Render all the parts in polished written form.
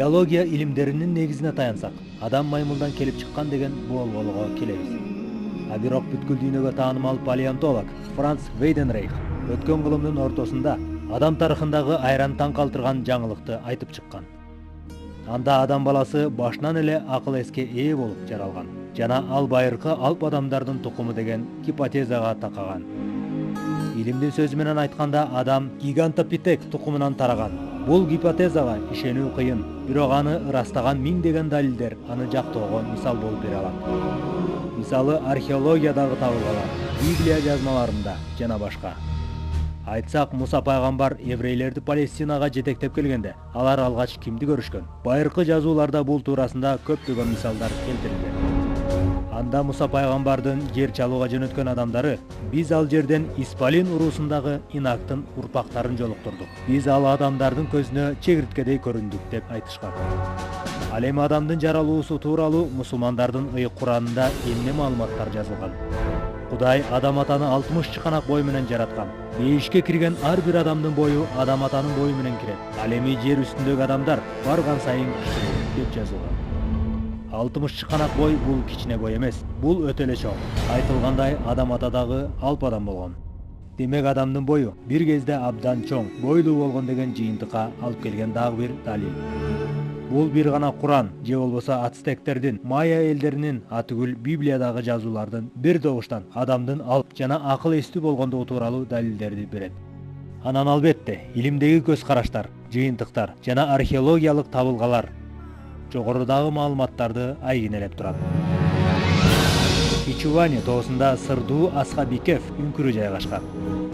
Биология илимдеринин негизине таянсак, адам маймылдан келип чыккан деген болголого келебиз. А бирок бүткүл дүйнөгө таанымал палеонтолог Франц Вейденрейх өткөн кылымдын ортосунда адам тарыхындагы айран таң калтырган жаңылыкты айтып чыккан. Анда адам баласы башынан эле акыл эске ээ болуп жаралган жана ал байыркы алп адамдардын тукуму деген гипотезага такаган. Илимдин сөзү менен айтканда, адам гигантопитек тукумунан тараган. Бул гипотезага ишенүү кыйын, бирок аны ырастаган миңдеген далилдер аны жактоого мисал болуп бере алат. Мисалы археологиядагы табылгалар, Библия жазмаларында жана башка. Айтсак, Муса пайгамбар еврейлерди Палестинага жетектеп келгенде, алар алгач кимди көрүшкөн? Байыркы жазууларда бул туурасында көптөгөн мисалдар келтирилген. Анда Муса пайгамбардын жер чалууга жөнөткөн адамдары: биз ал жерден Испалин уруусундагы Инактын урпактарын жолуктурдук. Биз ал адамдардын көзүнө чегирткедей көрүндүк деп айтышкан. Ал эми адамдын жаралуусу тууралуу мусулмандардын ыйык Куранында эмне маалыматтар жазылган? Кудай адам атаны 60 чыканак бой менен жараткан. Бейишке кирген ар бир адамдын бою адам атанын бою менен кирет. Ал эми жер үстүндөгү адамдар барган сайын кичинейт деп жазылган. 60 чыканак бой бул кичине бой эмес, бул өтө эле чоң. Айтылгандай, адам атадагы алп адам болгон. Демек адамдын бою бир кезде абдан чоң, бойлуу болгон деген жыйынтыкка алып келген дагы бир далил. Бул бир гана Куран же болбосо ацтектердин, майя элдеринин, атүгүл Библиядагы жазуулардын бир добуштан адамдын алп жана акыл эстүү болгондугу тууралуу далилдерди берет. Анан албетте, илимдеги көз караштар, жыйынтыктар жана археологиялык табылгалар жогорудагы маалыматтарды айгинелеп турат. Ичувани тоосунда сырдуу Асхабикеф үңкүрү жайгашкан.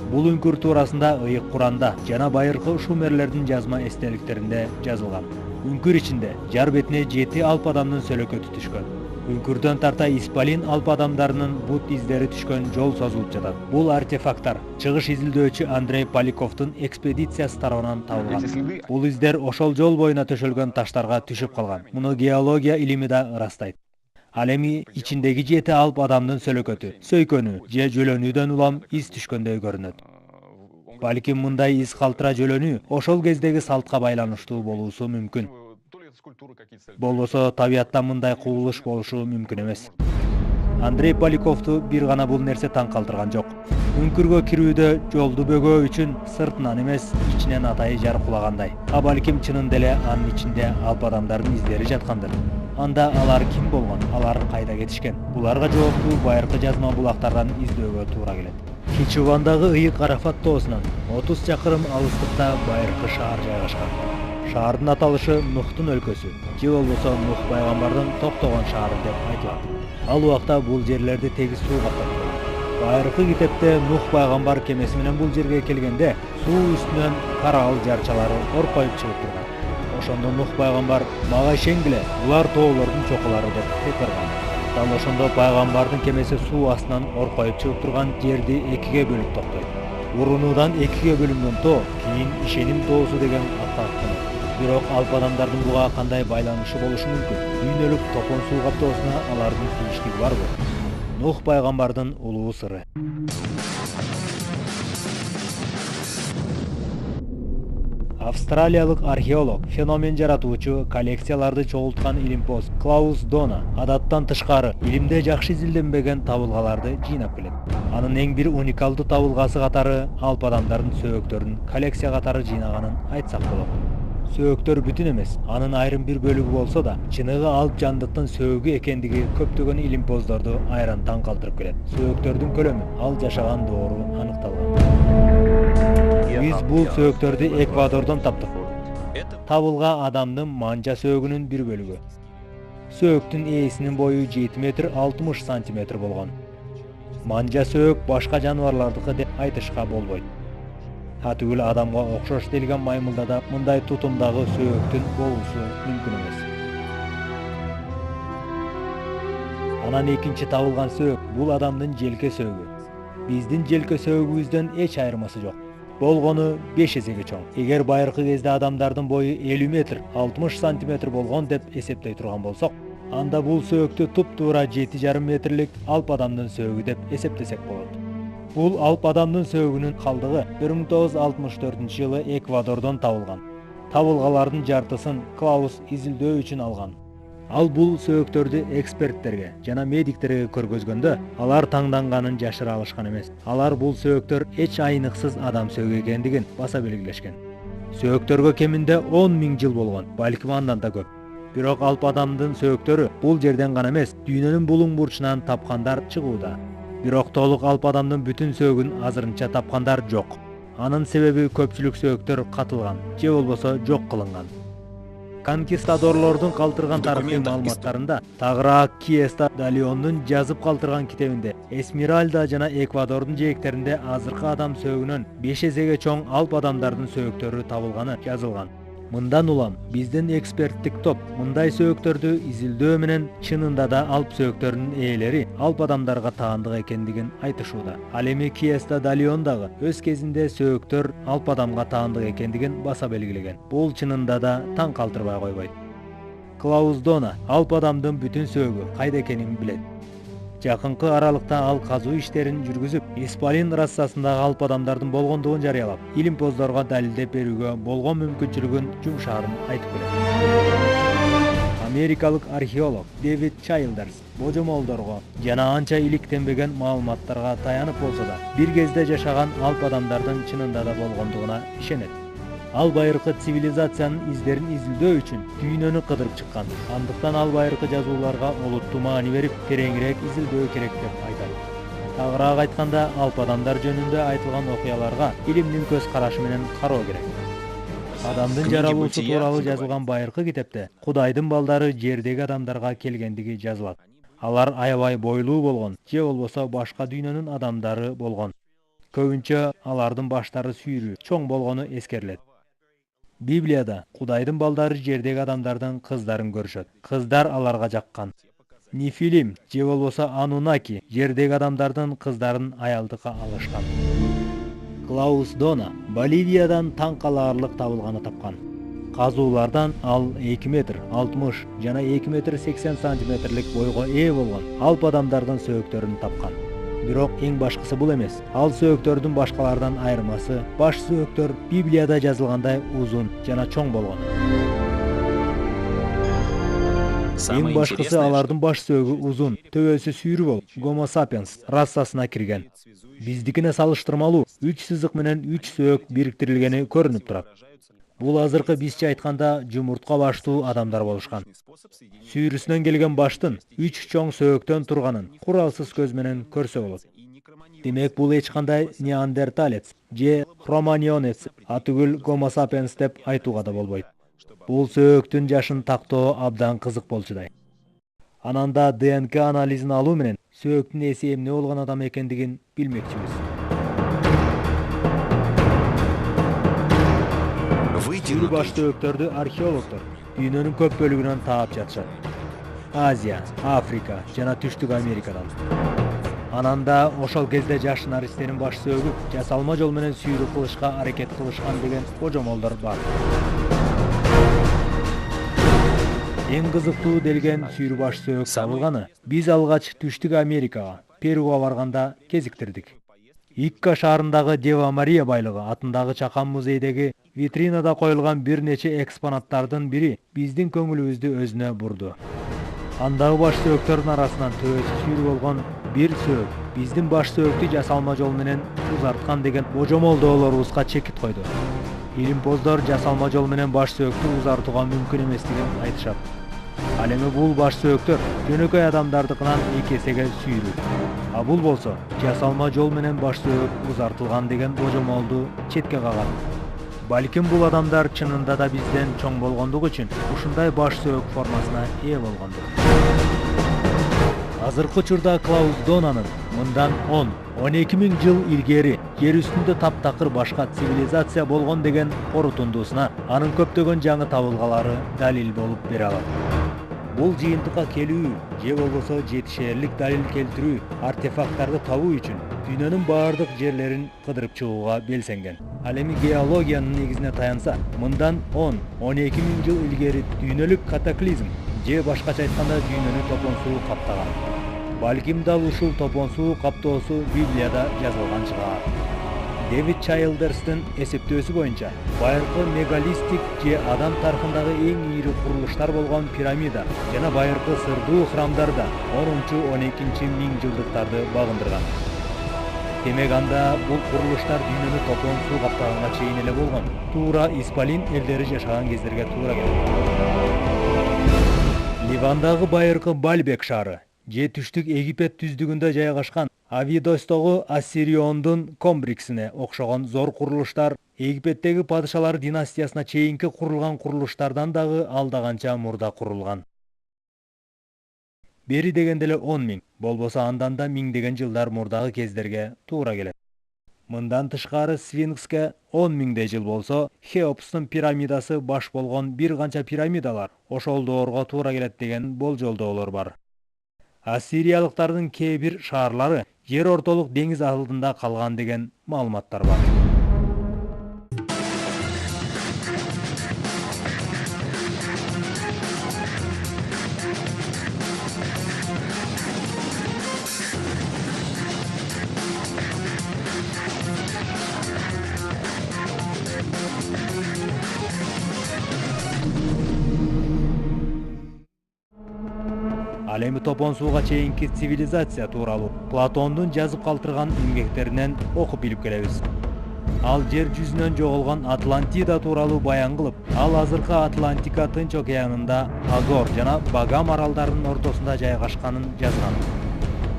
Бул үңкүр туурасында ыйык Куранда жана байыркы шумерлердин жазма эстеликтеринде жазылган. Үңкүр ичинде жар бетине 7 алп адамдын сөлөкөтү түшкөн. Үңкүрдөн тарта Испалин алп адамдарынын бут издери түшкөн жол созулуп жатат. Бул артефакттар чыгыш изилдөөчү Андрей Поликовдун экспедициясы тарабынан табылган. Бул издер ошол жол боюна төшөлгөн таштарга түшүп калган. Муну геология илими да ырастайт. Ал эми ичиндеги 7 алп адамдын сөлөкөтү, сөйкөнү же жөлөнүүдөн улам из түшкөндөй көрүнөт. Балким мындай из калтыра жөлөнүү ошол кездеги салтка байланыштуу болуусу мүмкүн. Болбосо табиятта мындай кубулуш болушу мүмкүн эмес. Андрей Поликовду бир гана бул нерсе таң калтырган жок. Үңкүргө кирүүдө жолду бөгөө үчүн сыртынан эмес, ичинен атайы жар кулагандай. А балким чынында эле анын ичинде алп адамдардын издери жаткандыр. Анда алар ким болгон? Алар кайда кетишкен? Буларга жоопту байыркы жазма булактардан издөөгө туура келет. Кичувандагы ыйык Арафат тоосунан 30 чакырым алыстыкта байыркы шаар жайгашкан. Шаардын аталышы Нухтун өлкөсү, же болбосо Нух пайгамбардын токтогон шаары деп айтылат. Ал убакта бул жерлерди тегиз суу каптап турган. Байыркы китепте Нух пайгамбар кемеси менен бул жерге келгенде суу үстүнөн карагыл жарчалары оркоюп чыгып турган. Ошондо Нух пайгамбар: "Мага ишенгиле, булар тоолордун чокулары" деп кайкырган. Дал ошондо пайгамбардын кемеси суу астынан оркоюп чыгып турган жерди экиге бөлүп токтойт. Урунуудан экиге бөлүнгөн тоо кийин Ишеним тоосу деген атка аттанат. Бирок алп адамдардын буга кандай байланышы болушу мүмкүн? Дүйнөлүк топон суу каптоосуна алардын тийиштиги барбы? Нух пайгамбардын улуу сыры. Австралиялык археолог, феномен жаратуучу, коллекцияларды чогулткан илимпоз Клаус Дона адаттан тышкары илимде жакшы изилденбеген табылгаларды жыйнап келет. Анын эң бир уникалдуу табылгасы катары алп адамдардын сөөктөрүн коллекция катары жыйнаганын айтсак болот. Сөөктөр бүтүн эмес, анын айрым бир бөлүгү болсо да, чыныгы алп жандыктын сөөгү экендиги көптөгөн илимпоздорду айран таң калтырып келет. Сөөктөрдүн көлөмү ал жашаган доору аныкталган. Биз бул сөөктөрдү Эквадордон таптык. Табылга адамдын манжа сөөгүнүн бир бөлүгү. Сөөктүн ээсинин бою 7 метр 60 сантиметр болгон. Манжа сөөк башка жаныбарлардыкы деп айтышка болбойт. Атүгүл адамга окшош делген маймылда да мындай тутумдагы сөөктүн болуусу мүмкүн эмес. Анан экинчи табылган сөөк бул адамдын желке сөөгү. Биздин желке сөөгүбүздөн эч айырмасы жок. Болгону 5 эсеге чоң. Эгер байыркы кезде адамдардын бою 50 метр 60 сантиметр болгон деп эсептей турган болсок, анда бул сөөктү туп-туура 7,5 метрлик алп адамдын сөөгү деп эсептесек болот. Бул алп адамдын сөөгүнүн калдыгы 1964 жылы Эквадордон табылган. Табылгалардын жартысын Клаус изилдөө үчүн алган. Ал бул сөөктөрдү эксперттерге жана медиктерге көргөзгөндө алар таңданганын жашыра алышкан эмес. Алар бул сөөктөр эч айныксыз адам сөөгү экендигин баса белгилешкен. Сөөктөргө кеминде 10 000 жыл болгон, балким андан да көп. Бирок алп адамдын сөөктөрү бул жерден гана эмес, дүйнөнүн булуң бурчунан тапкандар чыгууда. Бирок толук алп адамдын бүтүн сөөгүн азырынча тапкандар жок. Анын себеби көпчүлүк сөөктөр катылган же болбосо жок кылынган. Конкистадорлордун калтырган тарыхый маалыматтарында тагыраак Киеста да Леондун жазып калтырган китебинде Эсмеральда жана Эквадордун жээктеринде азыркы адам сөөгүнөн 5 эсеге чоң алп адамдардын сөөктөрү табылганы жазылган. Мындан улам биздин эксперттик топ мындай сөөктөрдү изилдөө менен чынында да алп сөөктөрүнүн ээлери алп адамдарга таандык экендигин айтышууда. Ал эми Киеста да Леон дагы өз кезинде сөөктөр алп адамга таандык экендигин баса белгилеген. Бул чынында да таң калтырбай койбойт. Клаус Дона алп адамдын бүтүн сөөгү кайда экенин билет. Жакынкы аралыкта ал казуу иштерин жүргүзүп, испалин рассасындагы алп адамдардын болгондугун жарыялап, илимпоздорго далилдеп берүүгө болгон мүмкүнчүлүгүн жумшаарын айтып келет. Америкалык археолог Дэвид Чайлдерс божомолдорго жана анча иликтенбеген маалыматтарга таянып болсо да, бир кезде жашаган алп адамдардын чынында да болгондугуна ишенет. Ал байыркы цивилизациянын издерин изилдөө үчүн дүйнөнү кыдырып чыккан. Андыктан ал байыркы жазууларга олуттуу маани берип, тереңирээк изилдөө керек деп айтат. Тагыраак айтканда, алп адамдар жөнүндө айтылган окуяларга илимдин көз карашы менен кароо керек. Адамдын жаралуусу тууралуу жазылган байыркы китепте Кудайдын балдары жердеги адамдарга келгендиги жазылат. Алар аябай бойлуу болгон, же болбосо башка дүйнөнүн адамдары болгон. Көбүнчө алардын баштары сүйрүү, чоң болгону эскерилет. Библияда Кудайдын балдары жердеги адамдардын кыздарын көрүшөт. Кыздар аларга жаккан. Нифилим же болбосо Анунаки жердеги адамдардын кыздарын аялдыкка алышкан. Клаус Дона Боливиядан таң калаарлык табылганы тапкан. Казуулардан ал 2 метр 60 жана 2 метр 80 сантиметрлик бойго ээ болгон алп адамдардын сөөктөрүн тапкан. Бирок эң башкысы бул эмес. Ал сөөктөрдүн башкалардан айырмасы баш сөөктөр Библияда жазылгандай узун жана чоң болгон. Эң башкысы алардын баш сөөгү узун, төбөсү сүйрүү болуп, Homo sapiens рассасына кирген. Биздикине салыштырмалуу 3 сызык менен 3 сөөк бириктирилгени көрүнүп турат. Бул азыркы бизче айтканда жумуртка баштуу адамдар болушкан. Сүйрүсүнөн келген баштын 3 чоң сөөктөн турганын куралсыз көз менен көрсө болот. Демек бул эч кандай неандерталец же кроманьонец атүгүл Homo sapiens деп айтууга да болбойт. Бул сөөктүн жашын тактоо абдан кызык болчудай. Ананда ДНК анализин алуу менен сөөктүн эси эмне болгон адам экендигин билмекчибиз. Сүйрүү баш сөөктөрдү археологдор дүйнөнүн көп бөлүгүнөн таап жатышат. Азия, Африка жана Түштүк Америкадан. Ананда ошол кезде жаш наристенин баш сөөгү жасалма жол менен сүйрүү кылышка аракет кылышкан деген божомолдор бар. Эң кызыктуу делген сүйрүү баш сөөк табылганы биз алгач Түштүк Америкага, Перуга барганда кезиктирдик. Икка шаарындагы Дева Мария байлыгы атындагы чакан музейдеги витринада коюлган бир нече экспонаттардын бири биздин көңүлүбүздү өзүнө бурду. Андагы баш сөөктөрдүн арасынан төбөсү сүйрүү болгон бир сөөк биздин баш сөөктү жасалма жол менен узарткан деген божомолдоолорубузга чекит койду. Илимпоздор жасалма жол менен баш сөөктү узартууга мүмкүн эместигин айтышат. Ал эми бул баш сөөктөр жөнөкөй адамдардыкынан 2 эсеге сүйрүү. А бул болсо жасалма жол менен баш сөөк узартылган деген божомолду четке кагат. Балким бул адамдар чынында да бизден чоң болгондугу үчүн ушундай баш сөөк формасына ээ болгондур. Азыркы учурда Клаус Донанын мындан 10-12 миң жыл илгери жер үстүндө таптакыр башка цивилизация болгон деген корутундуусуна анын көптөгөн жаңы табылгалары далил болуп бере алат. Бул жыйынтыкка келүү же болбосо жетишээрлик далил келтирүү артефакттарды табуу үчүн дүйнөнүн баардык жерлерин кыдырып чыгууга белсенген. Ал эми геологиянын негизине таянса, мындан 10-12 миң жыл илгери дүйнөлүк катаклизм же башкача айтканда дүйнөнү топон суу каптаган. Балким дал ушул топон суу каптоосу Библияда жазылган чыгар. Дэвид Чайлдерстин эсептөөсү боюнча байыркы мегалистик же адам тарыхындагы эң ийри курулуштар болгон пирамида жана байыркы сырдуу храмдар да 10-12 миң жылдыктарды багындырган. Демек анда бул курулуштар дүйнөнү топон суу каптаганга чейин эле болгон. Туура Испалин элдери жашаган кездерге туура келет. Ливандагы байыркы Бальбек шаары же түштүк Египет түздүгүндө жайгашкан Авидостогу Ассириондун комплексине окшогон зор курулуштар Египеттеги падышалар династиясына чейинки курулган курулуштардан дагы алдаганча мурда курулган. Бери дегенде эле 10 миң, болбосо андан да миңдеген жылдар мурдагы кездерге туура келет. Мындан тышкары Сфинкске 10 миңдей жыл болсо, Хеопстун пирамидасы баш болгон бир канча пирамидалар ошол доорго туура келет деген болжолдоолор бар. Ассириялыктардын кээ бир шаарлары жер ортолук деңиз алдында калган деген маалыматтар бар. Ал эми топон сууга чейинки цивилизация тууралуу Платондун жазып калтырган эмгектеринен окуп билип келебиз. Ал жер жүзүнөн жоголгон Атлантида тууралуу баян кылып, ал азыркы Атлантика Тынч океанында Агор жана Багам аралдарынын ортосунда жайгашканын жазган.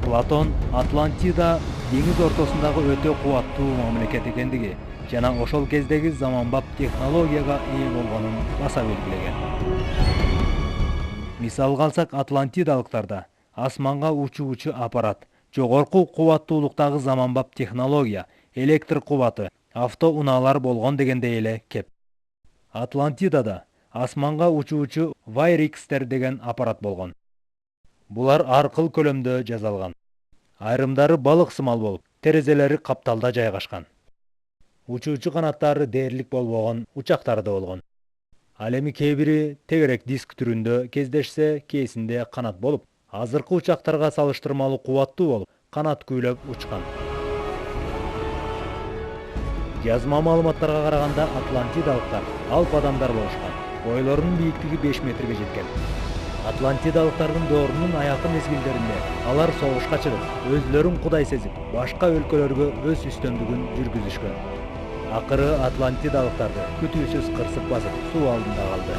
Платон Атлантида деңиз ортосундагы өтө кубаттуу мамлекет экендиги жана ошол кездеги заманбап технологияга ээ болгонун баса белгилеген. Мисалга алсак, атлантидалыктарда асманга учуучу аппарат, жогорку кубаттуулуктагы заманбап технология, электр кубаты, автоунаалар болгон дегендей эле кеп. Атлантидада асманга учуучу Вайрикстер деген аппарат болгон. Булар аркыл көлөмдө жасалган. Айрымдары балык сымал болуп, терезелери капталда жайгашкан. Учуучу канаттары дээрлик болбогон учактар да болгон. Ал эми кээ бири тегерек диск түрүндө кездешсе, кээсинде канат болуп, азыркы учактарга салыштырмалуу кубаттуу болуп, канат күйлөп учкан. Жазма маалыматтарга караганда атлантидалыктар алп адамдар болушкан. Бойлорунун бийиктиги 5 метрге жеткен. Атлантидалыктардын доорунун аякы мезгилдеринде алар согушка чыгып, өзлөрүн кудай сезип, башка өлкөлөргө өз үстөмдүгүн жүргүзүшкөн. Акыры атлантидалыктарды күтүүсүз кырсык басып, суу алдында калды.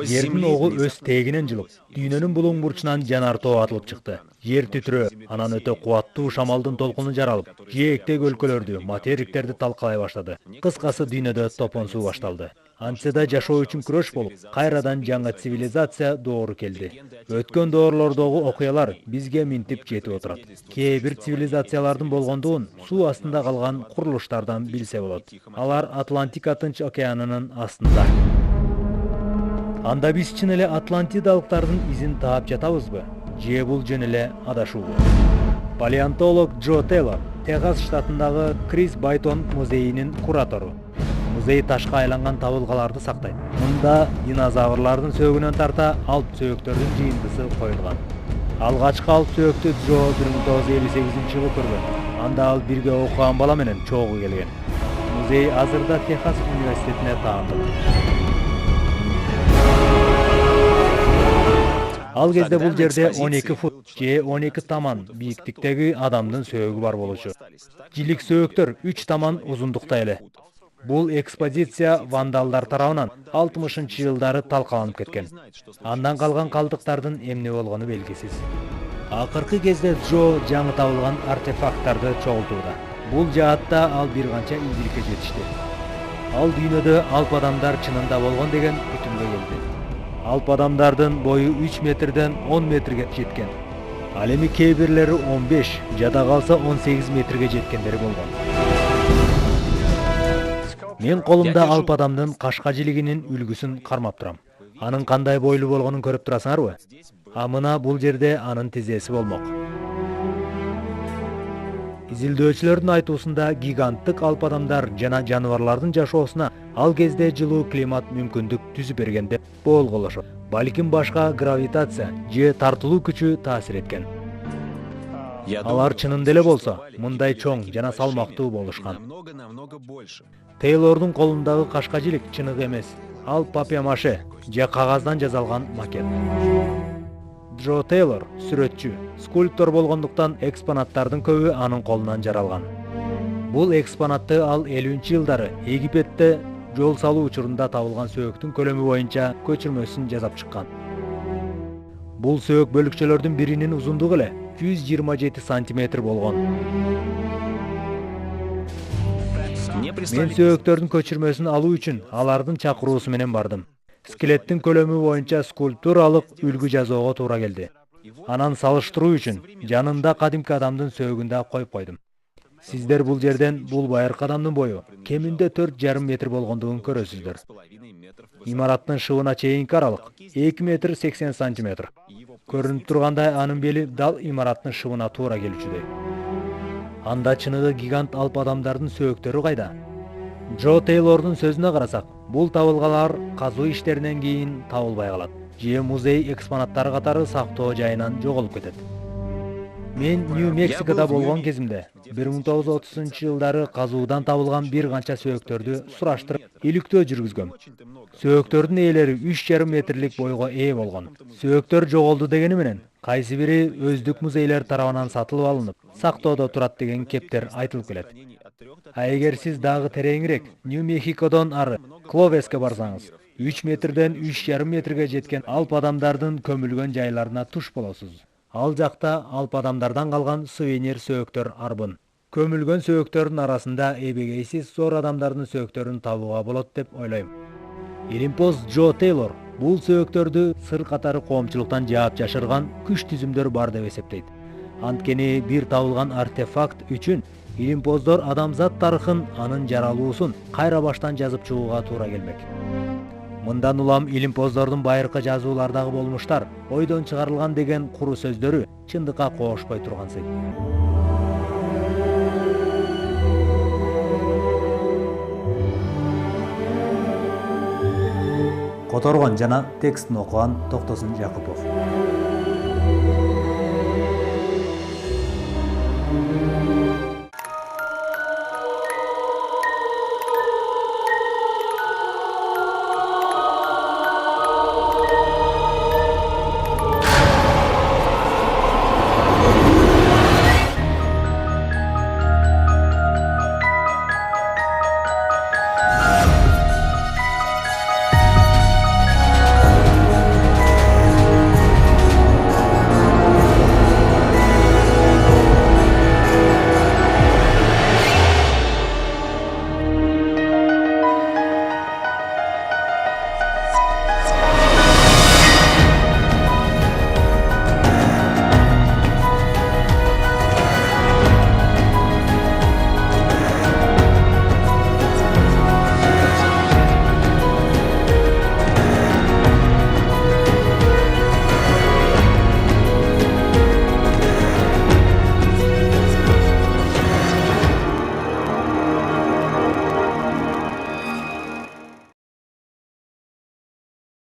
Жердин огу өз тегинен жылып, дүйнөнүн булуң бурчунан жанар тоо атылып чыкты. Жер титирөө, анан өтө кубаттуу шамалдын толкуну жаралып, жээктеги өлкөлөрдү, материктерди талкалай баштады. Кыскасы дүйнөдө топон суу башталды. Антсе да жашоо үчүн күрөш болуп, кайрадан жаңы цивилизация доору келди. Өткөн доорлордогу окуялар бизге минтип жетип отурат. Кээ бир цивилизациялардын болгондугун суу астында калган курулуштардан билсе болот. Алар Атлантика Тынч океанынын астында. Анда биз чын эле атлантидалыктардын изин таап жатабызбы? Же бул жөн эле адашуубу? Палеонтолог Джо Тейлор, Техас штатындагы Крис Байтон музейинин куратору. Музей ташка айланган табылгаларды сактайт. Мында динозаврлардын сөөгүнөн тарта алп сөөктөрдүн жыйынтысы коюлган. Алгачкы алп сөөктү Джо 1958-жылы көргөн. Анда ал бирге окуган бала менен чогуу келген. Музей азырда Техас университетине таандык. Ал кезде бул жерде 12 фут же 12 таман бийиктиктеги адамдын сөөгү бар болчу. Жилик сөөктөр 3 таман узундукта эле. Бул экспозиция вандалдар тарабынан 60-жылдары талкаланып кеткен. Андан калган калдыктардын эмне болгону белгисиз. Акыркы кезде Джо жаңы табылган артефакттарды чогултууда. Бул жаатта ал бир канча ийгиликке жетишти. Ал дүйнөдө алп адамдар чынында болгон деген бүтүмгө келди. Алп адамдардын бою 3 метрден 10 метрге жеткен. Ал эми кээ бирлери 15, жада калса 18 метрге жеткендери болгон. Мен колумда алп адамдын кашка жилигинин үлгүсүн кармап турам. Анын кандай бойлуу болгонун көрүп турасыңарбы? А мына бул жерде анын тизеси болмок. Изилдөөчүлөрдүн айтуусунда гиганттык алп адамдар жана жаныбарлардын жашоосуна ал кезде жылуу климат мүмкүндүк түзүп берген деп болголошот. Балким башка гравитация же тартылуу күчү таасир эткен. Алар чынында эле болсо мындай чоң жана салмактуу болушкан. Тейлордун колундагы кашкажилик чыныгы эмес. Ал папье-маше же кагаздан жасалган макет. Джо Тейлор сүрөтчү, скульптор болгондуктан экспонаттардын көбү анын колунан жаралган. Бул экспонатты ал 50-жылдары Египетте жол салуу учурунда табылган сөөктүн көлөмү боюнча көчүрмөсүн жасап чыккан. Бул сөөк бөлүкчөлөрдүн биринин узундугу эле 127 сантиметр болгон. Мен сөөктөрдүн көчүрмөсүн алуу үчүн алардын чакыруусу менен бардым. Скелеттин көлөмү боюнча скульптуралык үлгү жасоого туура келди. Анан салыштыруу үчүн жанында кадимки адамдын сөөгүн да коюп койдум. Сиздер бул жерден бул байыркы адамдын бою кеминде 4,5 метр болгондугун көрөсүздөр. Имараттын шыбына чейинки аралык 2 метр 80 сантиметр. Көрүнүп тургандай анын бели дал имараттын шыбына туура келүүчүдөй. Анда чыныгы гигант алп адамдардын сөөктөрү кайда? Джо Тейлордун сөзүнө карасак, бул табылгалар казуу иштеринен кийин табылбай калат. Же музей экспонаттары катары сактоо жайынан жоголуп кетет. Мен Нью-Мексикода болгон кезимде 1930-жылдары казуудан табылган бир канча сөөктөрдү сураштырып, иликтөө жүргүзгөм. Сөөктөрдүн ээлери 3,5 метрлик бойго ээ болгон. Сөөктөр жоголду дегени менен кайсы бири өздүк музейлер тарабынан сатылып алынып, сактоодо турат деген кептер айтылып келет. А эгер сиз дагы тереңирээк Нью-Мехикодон ары Кловеске барсаңыз, 3 метрден 3,5 метрге жеткен алп адамдардын көмүлгөн жайларына туш болосуз. Ал жакта алп адамдардан калган сувенир сөөктөр арбын. Көмүлгөн сөөктөрдүн арасында эбегейсиз зор адамдардын сөөктөрүн табууга болот деп ойлойм. Илимпоз Джо Тейлор бул сөөктөрдү сыр катары коомчулуктан жаап жашырган күч түзүмдөр бар деп эсептейт. Анткени бир табылган артефакт үчүн илимпоздор адамзат тарыхын, анын жаралуусун кайра баштан жазып чыгууга туура келмек. Мындан улам илимпоздордун байыркы жазуулардагы болмуштар ойдон чыгарылган деген куру сөздөрү чындыкка коошпой тургансый. Которгон жана текстин окуган Токтосун Жакупов.